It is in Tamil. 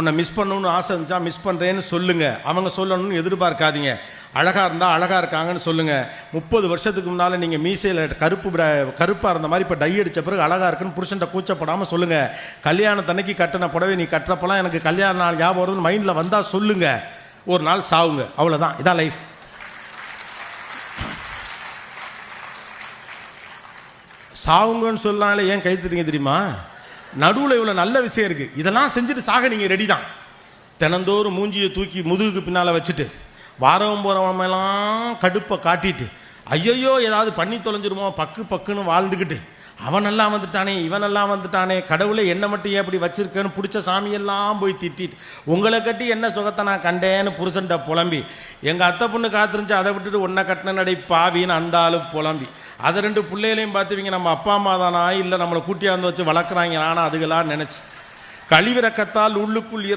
உன்னை மிஸ் பண்ணணும்னு ஆசை இருந்துச்சா மிஸ் பண்ணுறேன்னு சொல்லுங்க. அவங்க சொல்லணும்னு எதிர்பார்க்காதீங்க. அழகாக இருந்தால் அழகாக இருக்காங்கன்னு சொல்லுங்கள். 30 வருஷத்துக்கு முன்னால் நீங்கள் மீசையில் கருப்பாக இருந்த மாதிரி இப்போ டை அடித்த பிறகு அழகாக இருக்குன்னு புருஷன்ட்ட கூச்சப்படாமல் சொல்லுங்கள். கல்யாணத்தன்னைக்கு கட்டின புடவை நீ கட்டுறப்பெல்லாம் எனக்கு கல்யாண நாள் ஞாபகம் வருதுன்னு மைண்டில் வந்தால் சொல்லுங்கள். ஒரு நாள் சாவுங்க, அவ்வளோதான். இதான் லைஃப். சாவுங்கன்னு சொல்லனால ஏன் கைத்துறீங்க தெரியுமா? நடுவில் இவ்வளோ நல்ல விஷயம் இருக்குது. இதெல்லாம் செஞ்சுட்டு சாக நீங்கள் ரெடி தான். தினந்தோறும் மூஞ்சியை தூக்கி முதுகுக்கு பின்னால் வச்சுட்டு வாரவன் போகிறவமெல்லாம் கடுப்பை காட்டிட்டு ஐயோ ஏதாவது பண்ணி தொலைஞ்சிருமோ பக்குன்னு வாழ்ந்துக்கிட்டு அவனெல்லாம் வந்துட்டானே இவனெல்லாம் வந்துட்டானே கடவுளை என்ன மட்டும் ஏன் அப்படி வச்சிருக்கேன்னு பிடிச்ச சாமியெல்லாம் போய் திட்டிட்டு உங்களை கட்டி என்ன சுகத்தை நான் கண்டேன்னு புருஷன்ட்ட புலம்பி எங்கள் அத்தை பொண்ணு காத்திருந்துச்சு அதை விட்டுட்டு ஒன்றை கட்டின நடை பாவின்னு அந்த ஆளு புலம்பி அதை 2 பிள்ளைகளையும் பார்த்துவீங்க நம்ம அப்பா அம்மா தானா இல்லை நம்மளை கூட்டியாந்து வச்சு வளர்க்குறாங்க நானும் அதுகளாம் நினச்சி கழிவிறக்கத்தால் உள்ளுக்குள்